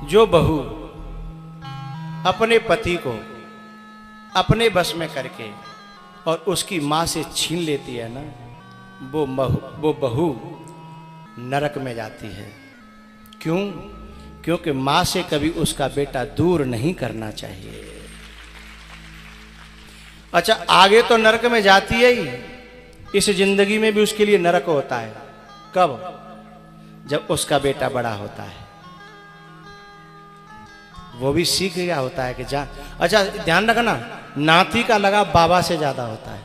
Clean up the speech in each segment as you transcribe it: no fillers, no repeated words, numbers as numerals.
जो बहू अपने पति को अपने बस में करके और उसकी माँ से छीन लेती है ना, वो बहू नरक में जाती है। क्यों? क्योंकि माँ से कभी उसका बेटा दूर नहीं करना चाहिए। अच्छा, आगे तो नरक में जाती है ही, इस जिंदगी में भी उसके लिए नरक होता है। कब? जब उसका बेटा बड़ा होता है, वो भी सीख गया होता है कि जा। अच्छा ध्यान रखना, नाती का लगाव बाबा से ज्यादा होता है,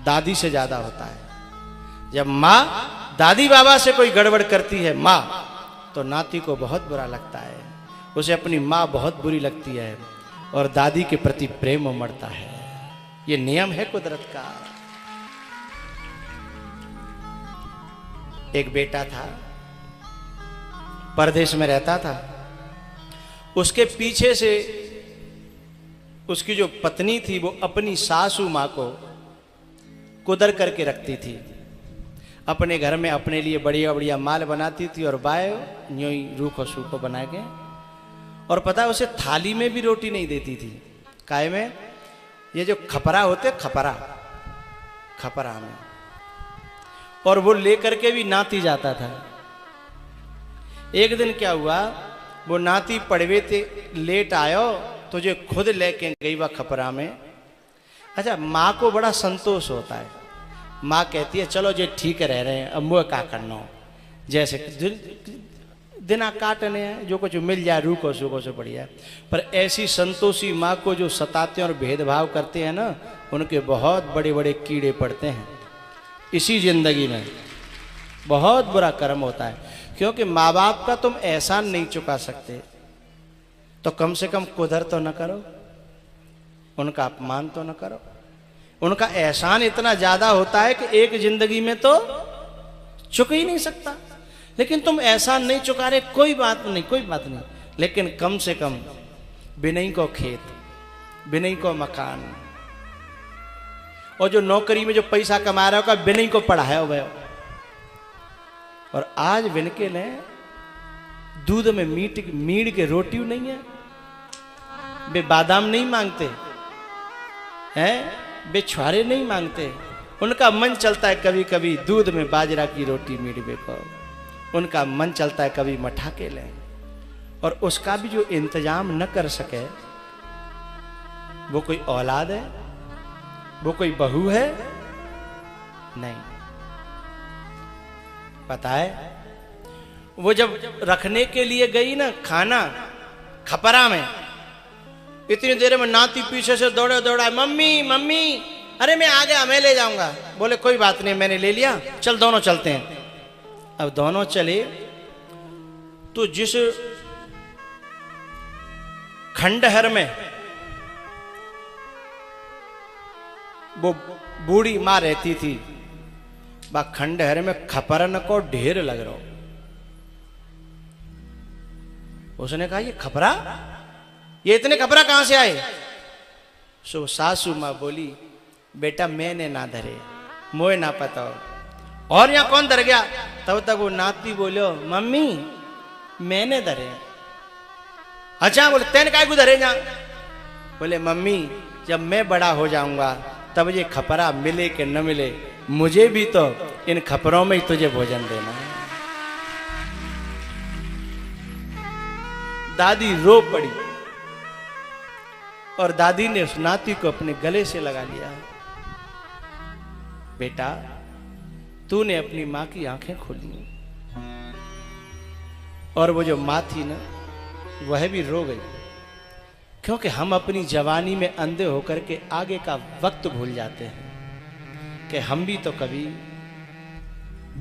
दादी से ज्यादा होता है। जब माँ दादी बाबा से कोई गड़बड़ करती है माँ, तो नाती को बहुत बुरा लगता है, उसे अपनी माँ बहुत बुरी लगती है और दादी के प्रति प्रेम उमड़ता है। ये नियम है कुदरत का। एक बेटा था, परदेश में रहता था। उसके पीछे से उसकी जो पत्नी थी वो अपनी सासू माँ को कुदर करके रखती थी। अपने घर में अपने लिए बढ़िया बढ़िया माल बनाती थी और बाय यूं ही रूखो सूखो बना के, और पता है उसे थाली में भी रोटी नहीं देती थी। काय में? ये जो खपरा होते, खपरा में, और वो लेकर के भी नाती जाता था। एक दिन क्या हुआ, वो नाती पड़वे थे, लेट आयो तो जो खुद लेके गई वह खपरा में। अच्छा, माँ को बड़ा संतोष होता है। माँ कहती है चलो जे ठीक रह रहे हैं, अब मुझे क्या करना हो, जैसे दिना काटने हैं, जो कुछ मिल जाए रूखो सूखो से बढ़िया। पर ऐसी संतोषी माँ को जो सताते हैं और भेदभाव करते हैं ना, उनके बहुत बड़े बड़े कीड़े पड़ते हैं इसी जिंदगी में। बहुत बुरा कर्म होता है, क्योंकि माँ बाप का तुम एहसान नहीं चुका सकते, तो कम से कम कुदर तो न करो, उनका अपमान तो न करो। उनका एहसान इतना ज्यादा होता है कि एक जिंदगी में तो चुक ही नहीं सकता। लेकिन तुम एहसान नहीं चुका रहे, कोई बात नहीं, कोई बात नहीं, लेकिन कम से कम बिनई को खेत, बिनई को मकान, और जो नौकरी में जो पैसा कमा रहा होगा बिनई को पढ़ाया हो। और आज बिनके ने दूध में मीड़ के रोटी नहीं है, वे बादाम नहीं मांगते हैं, वे छुआरे नहीं मांगते। उनका मन चलता है कभी कभी दूध में बाजरा की रोटी मीड़वे को, उनका मन चलता है कभी मठा के लें, और उसका भी जो इंतजाम न कर सके, वो कोई औलाद है, वो कोई बहू है? नहीं। पता है, वो जब रखने के लिए गई ना खाना खपरा में, इतनी देर में नाती पीछे से दौड़े दौड़ा, मम्मी मम्मी, अरे मैं आ गया, मैं ले जाऊंगा। बोले कोई बात नहीं, मैंने ले लिया, चल दोनों चलते हैं। अब दोनों चले तो जिस खंडहर में वो बूढ़ी माँ रहती थी, बा खंडहर में खपरन को ढेर लग रहा। उसने कहा ये खपरा, ये इतने खपरा कहां से आए? सो सासू माँ बोली, बेटा मैंने ना धरे, मोए ना पता हो। और यहां कौन धर गया? तब तक वो नाती बोलो, मम्मी मैंने धरे। अच्छा, बोले तेन काय को धरे जा? बोले मम्मी जब मैं बड़ा हो जाऊंगा तब ये खपरा मिले कि न मिले, मुझे भी तो इन खपरों में ही तुझे भोजन देना है। दादी रो पड़ी और दादी ने उस नाती को अपने गले से लगा लिया। बेटा तूने अपनी मां की आंखें खोली, और वो जो मां थी ना वह भी रो गई, क्योंकि हम अपनी जवानी में अंधे होकर के आगे का वक्त भूल जाते हैं कि हम भी तो कभी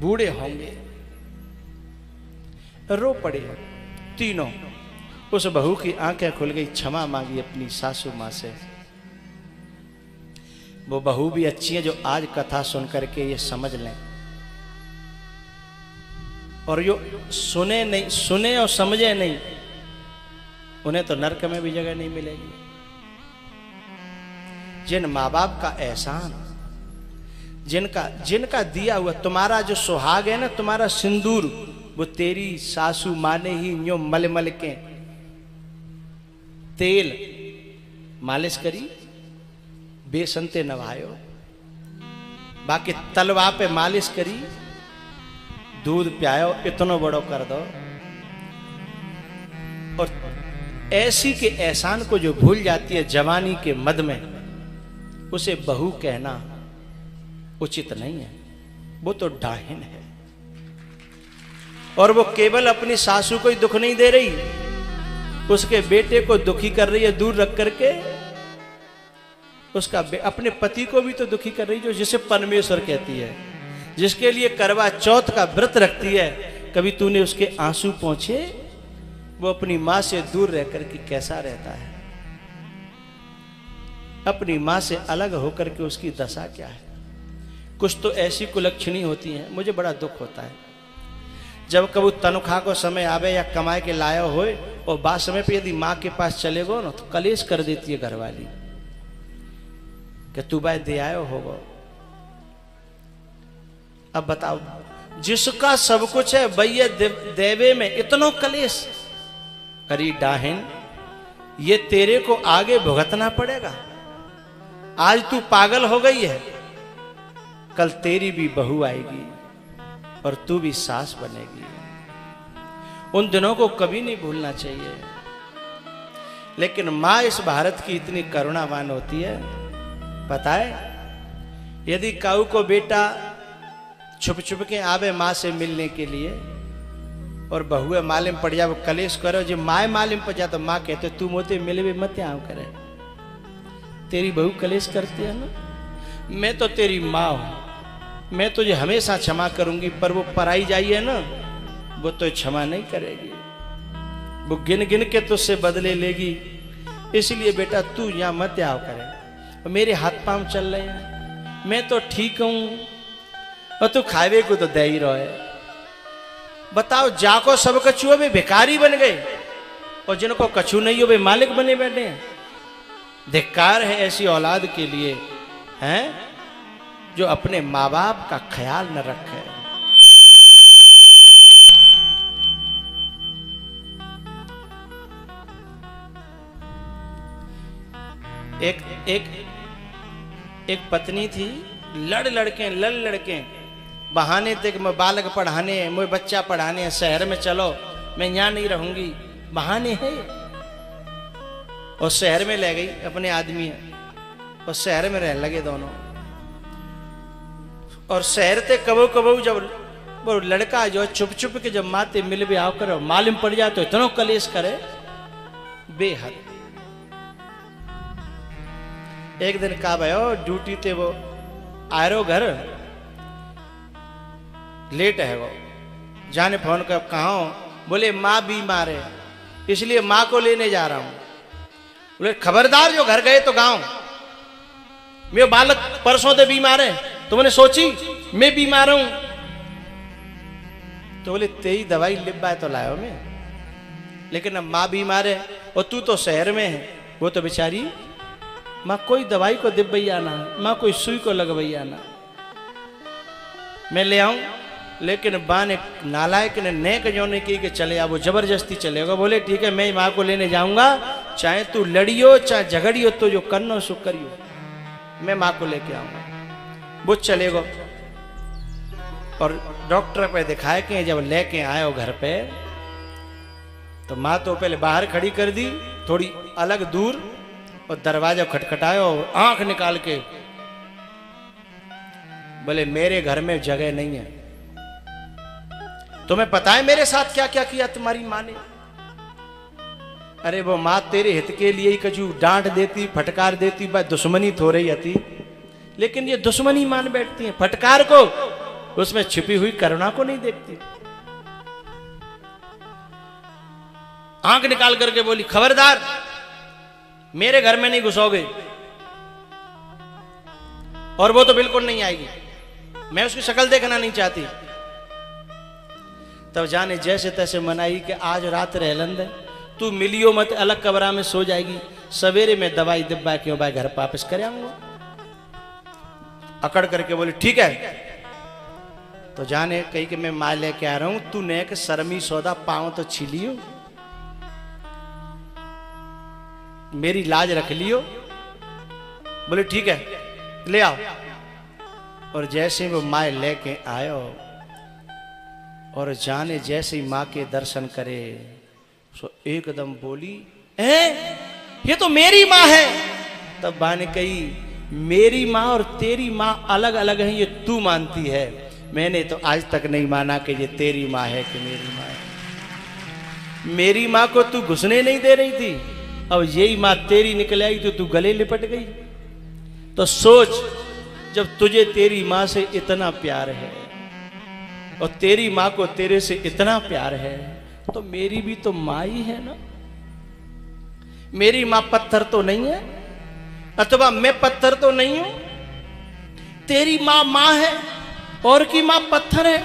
बूढ़े होंगे। रो पड़े तीनों। उस बहू की आंखें खुल गई, क्षमा मांगी अपनी सासू मां से। वो बहू भी अच्छी है जो आज कथा सुन करके ये समझ लें, और जो सुने नहीं, सुने और समझे नहीं, उन्हें तो नरक में भी जगह नहीं मिलेगी। जिन माँ बाप का एहसान, जिनका दिया हुआ तुम्हारा जो सुहाग है ना, तुम्हारा सिंदूर, वो तेरी सासू माँ ने ही यूं मल मल के तेल मालिश करी, बेसन ते नवायो, बाकी तलवा पे मालिश करी, दूध पियायो, इतनो बड़ो कर दो। और ऐसी के एहसान को जो भूल जाती है जवानी के मद में, उसे बहू कहना उचित नहीं है, वो तो डाहिन है। और वो केवल अपनी सासू को ही दुख नहीं दे रही, उसके बेटे को दुखी कर रही है दूर रख करके, उसका अपने पति को भी तो दुखी कर रही, जो जिसे परमेश्वर कहती है, जिसके लिए करवा चौथ का व्रत रखती है। कभी तूने उसके आंसू पोंछे? वो अपनी मां से दूर रह करके कैसा रहता है, अपनी मां से अलग होकर के उसकी दशा क्या है। कुछ तो ऐसी कुलक्षणी होती हैं, मुझे बड़ा दुख होता है जब कभी तनख्वाह को समय आवे या कमाए के लाया हो और बाद समय पे यदि माँ के पास चले गो ना तो कलेश कर देती है घरवाली कि तू भाई दे आयो होगो। अब बताओ, जिसका सब कुछ है भैया देवे में इतनो कलेश करी डाहिन, ये तेरे को आगे भुगतना पड़ेगा। आज तू पागल हो गई है, कल तेरी भी बहू आएगी और तू भी सास बनेगी। उन दिनों को कभी नहीं भूलना चाहिए। लेकिन मां इस भारत की इतनी करुणावान होती है, पता है, यदि काऊ को बेटा छुप छुप के आवे मां से मिलने के लिए और बहुए मालूम पड़ जाए, वो कलेश करो, जो माए मालूम पड़ जाए तो मां कहते तू मोते मिले मत आओ करे, तेरी बहू कलेश करती है ना, मैं तो तेरी माँ हूं, मैं तुझे हमेशा क्षमा करूंगी, पर वो पराई जाइए ना, वो तो क्षमा नहीं करेगी, वो गिन गिन के तुझसे बदले लेगी। इसलिए बेटा तू यहां मत आओ करे, मेरे हाथ पांव चल रहे हैं, मैं तो ठीक हूं और तू खावे को तो दे ही रहे। बताओ, जाको सब कछुओं वे भिखारी बन गए और जिनको कछू नहीं हो वे मालिक बने बैठे हैं। धिक्कार है ऐसी औलाद के लिए, हैं जो अपने माँ बाप का ख्याल न रखे। एक पत्नी थी, लड़ लड़के बहाने थे कि मैं बालक पढ़ाने, मैं बच्चा पढ़ाने शहर में चलो, मैं यहां नहीं रहूंगी, बहाने है। और शहर में ले गई अपने आदमी और शहर में रहने लगे दोनों। और शहर ते कबो कबो जब वो लड़का जो चुप चुप के जब माते मिल भी आओ करे, मालूम पड़ जाए तो इतना कलेश करे बेहद। एक दिन का भयो ड्यूटी ते वो आयरो घर लेट है, वो जाने फोन कर कहा, बोले माँ बीमार है इसलिए माँ को लेने जा रहा हूं। बोले खबरदार, जो घर गए तो गांव में बालक परसों से बीमार है, तुमने सोची मैं बीमार हूं? तो बोले तेरी दवाई लिब्बा तो लायो मैं, लेकिन अब माँ बीमार है और तू तो शहर में है। वो तो बेचारी माँ कोई दवाई को दिब्बैया ना, माँ कोई सुई को लगवैया ना, मैं ले आऊं। लेकिन बा ने नालायक ने नेक जो ने की कि चले आ, वो जबरदस्ती चलेगा। बोले ठीक है, मैं माँ को लेने जाऊंगा, चाहे तू लड़ियो चाहे झगड़ियो, तो जो करनो सो करियो, मैं माँ को लेके आऊंगा। वो चलेगो और डॉक्टर पे दिखाए कि जब लेके आए हो घर पे, तो माँ तो पहले बाहर खड़ी कर दी थोड़ी अलग दूर, और दरवाजा खटखटाया और आंख निकाल के बोले मेरे घर में जगह नहीं है। तुम्हें पता है मेरे साथ क्या क्या किया तुम्हारी माँ ने? अरे वो माँ तेरे हित के लिए ही कजू डांट देती, फटकार देती, बस दुश्मनी थो रही थी, लेकिन ये दुश्मनी मान बैठती है फटकार को, उसमें छिपी हुई करुणा को नहीं देखती। आंख निकाल करके बोली खबरदार, मेरे घर में नहीं घुसोगे। और वो तो बिल्कुल नहीं आएगी, मैं उसकी शक्ल देखना नहीं चाहती। तब जाने जैसे तैसे मनाई कि आज रात रह लंदे, तू मिलियो मत, अलग कमरा में सो जाएगी, सवेरे में दवाई दिब्बा क्यों भाई घर वापस कर आऊंगा। अकड़ करके बोली ठीक है। तो जाने कही कि मैं माँ लेके आ रहा हूं, तू नेक शर्मी सौदा पाँव तो छिलियो। मेरी लाज रख लियो। बोले ठीक है ले आओ। और जैसे वो माँ लेके आयो और जाने जैसे ही माँ के दर्शन करे सो एकदम बोली ये तो मेरी माँ है। तब माँ ने कही मेरी माँ और तेरी माँ अलग अलग है, ये तू मानती है, मैंने तो आज तक नहीं माना कि ये तेरी माँ है कि मेरी माँ है। मेरी माँ को तू घुसने नहीं दे रही थी, अब यही माँ तेरी निकल आई तो तू गले लिपट गई। तो सोच, जब तुझे तेरी माँ से इतना प्यार है और तेरी माँ को तेरे से इतना प्यार है तो मेरी भी तो माँ ही है ना। मेरी माँ पत्थर तो नहीं है, अथवा मैं पत्थर तो नहीं हूं। तेरी माँ माँ है और की माँ पत्थर है।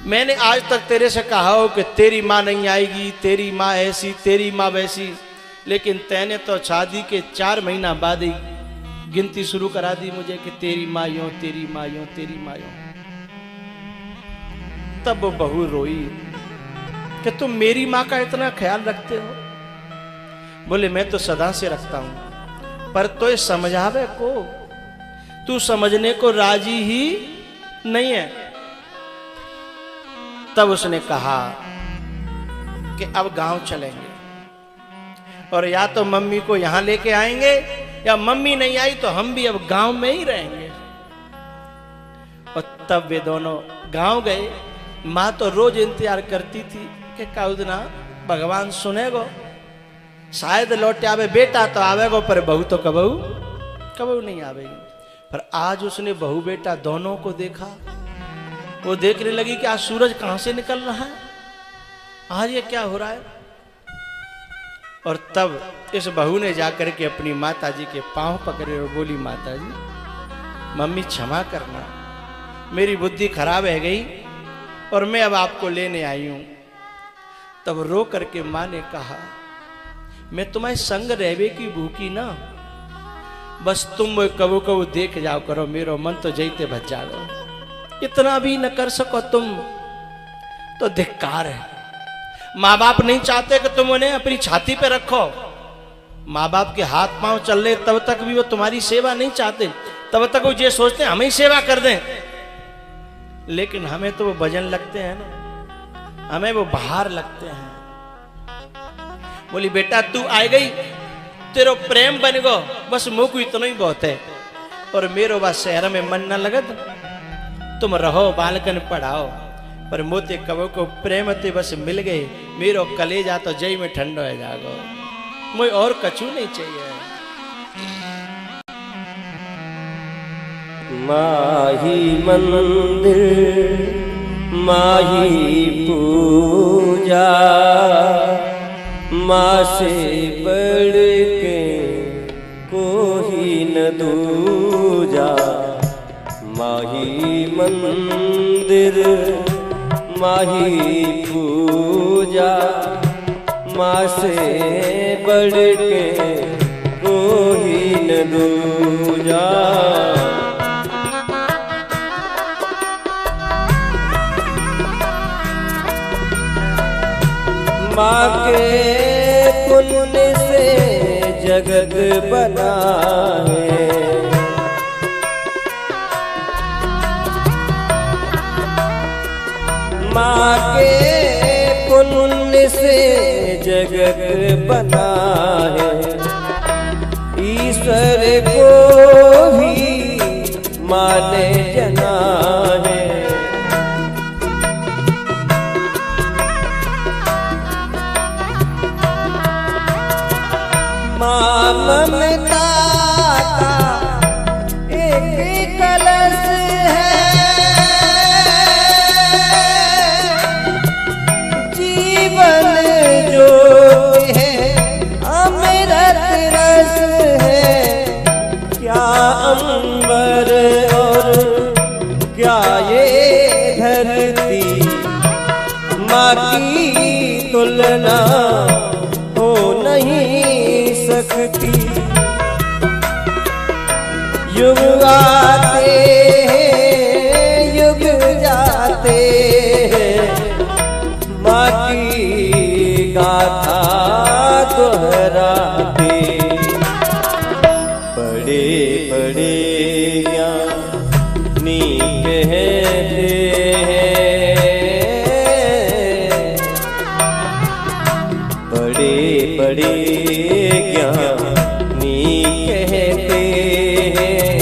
मैंने आज तक तेरे से कहा हो कि तेरी माँ नहीं आएगी, तेरी माँ ऐसी, तेरी माँ वैसी, लेकिन तैने तो शादी के 4 महीना बाद ही गिनती शुरू करा दी मुझे कि तेरी माँ यूं, तेरी माँ यूं, तेरी माँ यूं। तब वो बहू रोई कि तुम मेरी माँ का इतना ख्याल रखते हो। बोले मैं तो सदा से रखता हूं, पर तो ये समझावे को, तू समझने को राजी ही नहीं है। तब उसने कहा कि अब गांव चलेंगे और या तो मम्मी को यहां लेके आएंगे या मम्मी नहीं आई तो हम भी अब गांव में ही रहेंगे। और तब वे दोनों गांव गए। माँ तो रोज इंतजार करती थी कि काउदना भगवान सुनेगो, शायद लौटे आवे, बेटा तो आवेगो पर बहू तो कबहू नहीं आवेगी। पर आज उसने बहू बेटा दोनों को देखा। वो देखने लगी कि आज सूरज कहां से निकल रहा है, आज ये क्या हो रहा है। और तब इस बहू ने जाकर के अपनी माता जी के पांव पकड़े और बोली माता जी मम्मी क्षमा करना, मेरी बुद्धि खराब है गई और मैं अब आपको लेने आई हूं। तब रो करके माँ ने कहा मैं तुम्हारे संग रहवे की भूखी ना, बस तुम कबू कबू देख जाओ करो, मेरो मन तो जैते भज जाओ। इतना भी न कर सको तुम तो धिक्कार है। माँ बाप नहीं चाहते कि तुम उन्हें अपनी छाती पे रखो। माँ बाप के हाथ पांव चल रहे तब तक भी वो तुम्हारी सेवा नहीं चाहते, तब तक वो ये सोचते हैं हमें ही सेवा कर दें। लेकिन हमें तो वो भजन लगते हैं ना, हमें वो बाहर लगते हैं। बोली बेटा तू आ गई, तेरो प्रेम बन गो, बस मुँह को इतना ही बहुत है। और मेरो बस शहर में मन न लगत, तुम रहो बालकन पढ़ाओ। पर मोते कबो को प्रेम ते बस मिल गए, मेरो कलेजा तो जय में ठंडो है जागो, मुझे और कछु नहीं चाहिए। माही मंदिर माही पूजा, माँ से बढ़ के कोई न दूजा। माही मंदिर माही पूजा, माँ से बढ़ के कोई न दूजा। माँ के पुण्य से जगत बना है, माँ के पुण्य से जगत बना है। ईश्वर को भी माँ ने जना है। माँ ममता का एक कलश है, जीवन जो है अमृत रस है। क्या अंबर और क्या ये धरती, माँ की तुलना हो नहीं सकती। युग आते हैं युग जाते हैं, माँ की गाथा बड़े ज्ञानी कहते हैं, बड़े बड़े ज्ञानी कहते हैं,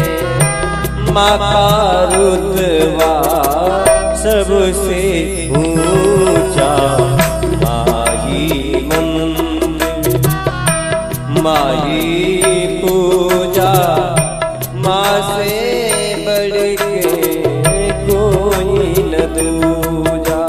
माँ का रुतबा सबसे ऊंचा माही मंदिर, माही पूजा माँ से बढ़ के कोई न दूजा।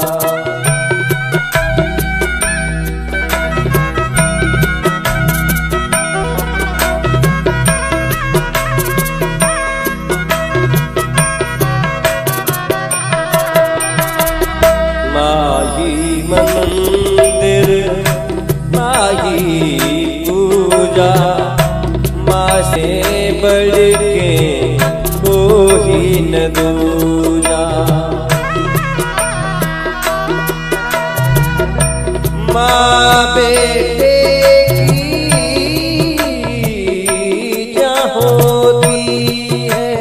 माही मंदिर माही पूजा माँ से बढ़ के कोई न दूजा। माँ बेटे की जहाँ होती है,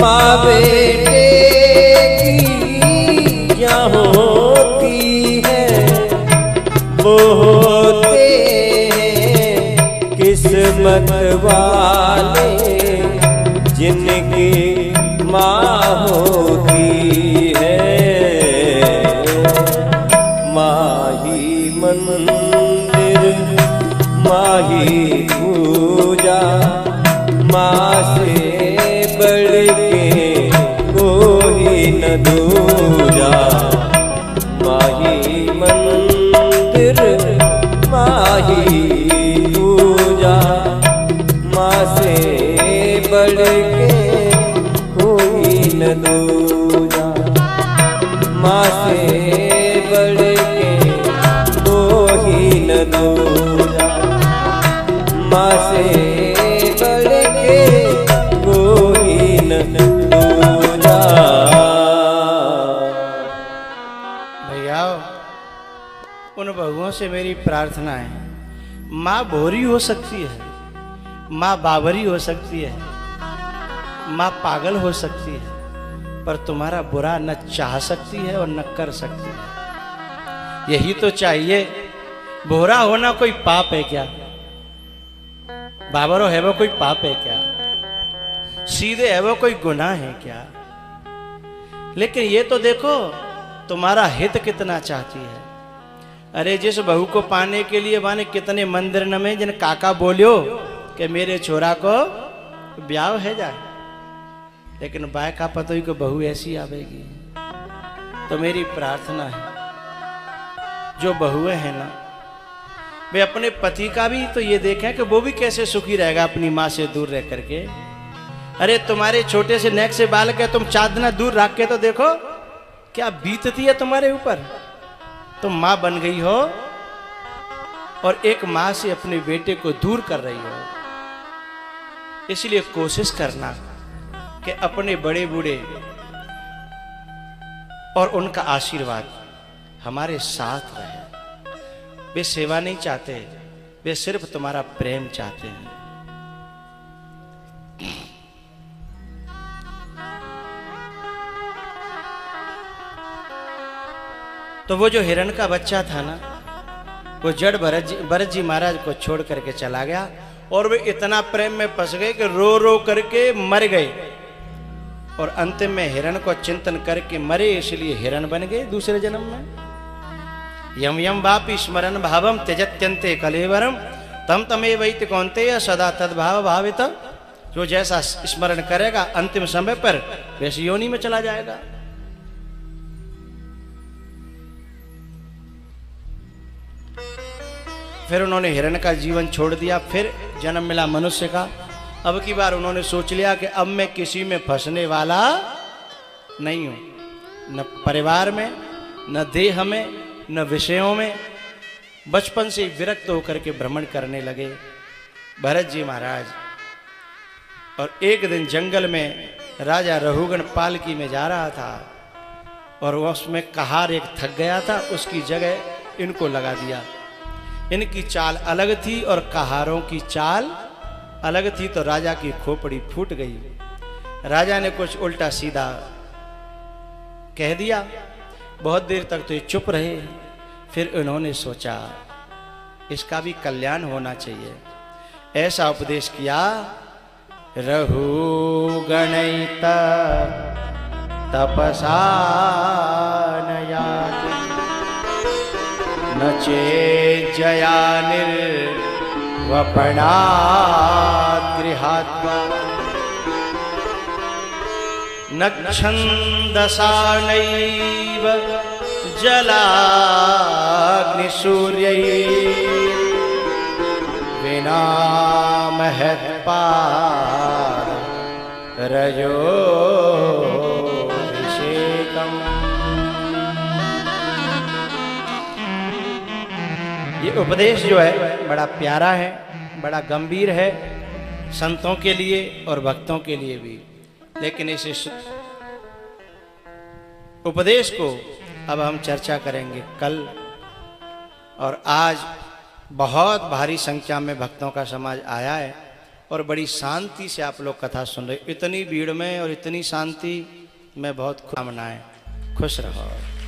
माँ बेटे की जहाँ होती है, वो होते हैं किस्मत वाले जिनकी माँ होती है। माही मंदिर माही पूजा माँ से बढ़ के कोई न दूजा। माही मंदिर माही पूजा माँ से बढ़ के कोई न दूजा। माँ से बढ़ के कोई न दूजा। माँ से बढ़ के कोई न दूजा। भैया उन बहुओं से मेरी प्रार्थना है, माँ भोरी हो सकती है, माँ बाबरी हो सकती है, माँ पागल हो सकती है, पर तुम्हारा बुरा न चाह सकती है और न कर सकती है। यही तो चाहिए। भोरा होना कोई पाप है क्या? बाबरो है वो कोई पाप है क्या? सीधे है वो कोई गुनाह है क्या? लेकिन ये तो देखो तुम्हारा हित कितना चाहती है। अरे जिस बहू को पाने के लिए माने कितने मंदिर न में जिन काका बोलियो कि मेरे छोरा को ब्याह है जाए, लेकिन बाय का पतोई को बहू ऐसी आवेगी। तो मेरी प्रार्थना है जो बहुएं हैं ना, वे अपने पति का भी तो ये देखें कि वो भी कैसे सुखी रहेगा अपनी माँ से दूर रह करके। अरे तुम्हारे छोटे से नेक से बालक है, तुम चादना दूर रख के तो देखो क्या बीतती है तुम्हारे ऊपर। तुम माँ बन गई हो और एक माँ से अपने बेटे को दूर कर रही हो। इसलिए कोशिश करना कि अपने बड़े बूढ़े और उनका आशीर्वाद हमारे साथ रहे। वे सेवा नहीं चाहते, वे सिर्फ तुम्हारा प्रेम चाहते हैं। तो वो जो हिरण का बच्चा था ना, वो जड़ भरत जी महाराज को छोड़ करके चला गया और वे इतना प्रेम में फंस गए कि रो रो करके मर गए। और अंतिम में हिरण को चिंतन करके मरे, इसलिए हिरण बन गए दूसरे जन्म में। यम यम वापि स्मरण भावम त्यजत्यन्ते कलेवरम तम तमे वैत कौन्तेय सदा तद्भाव भावित। जो जैसा स्मरण करेगा अंतिम समय पर वैसी योनि में चला जाएगा। फिर उन्होंने हिरण का जीवन छोड़ दिया, फिर जन्म मिला मनुष्य का। अब की बार उन्होंने सोच लिया कि अब मैं किसी में फंसने वाला नहीं हूं, न परिवार में, न देह में, न विषयों में। बचपन से विरक्त होकर के भ्रमण करने लगे भरत जी महाराज। और एक दिन जंगल में राजा रहुगण पालकी में जा रहा था और उसमें कहार एक थक गया था, उसकी जगह इनको लगा दिया। इनकी चाल अलग थी और कहारों की चाल अलग थी। तो राजा की खोपड़ी फूट गई। राजा ने कुछ उल्टा सीधा कह दिया। बहुत देर तक तो ये चुप रहे। फिर उन्होंने सोचा इसका भी कल्याण होना चाहिए। ऐसा उपदेश किया, रहु गणित तपसा न याति, न चेत् जया निर्वपणात् गृहात्वा, न छन्दसा नैव जलाग्निसूर्यैः विना महत्पाद रजोभिषेकम्। ये उपदेश जो है बड़ा प्यारा है, बड़ा गंभीर है, संतों के लिए और भक्तों के लिए भी। लेकिन इस उपदेश को अब हम चर्चा करेंगे कल। और आज बहुत भारी संख्या में भक्तों का समाज आया है और बड़ी शांति से आप लोग कथा सुन रहे। इतनी भीड़ में और इतनी शांति में बहुत खुश रहो।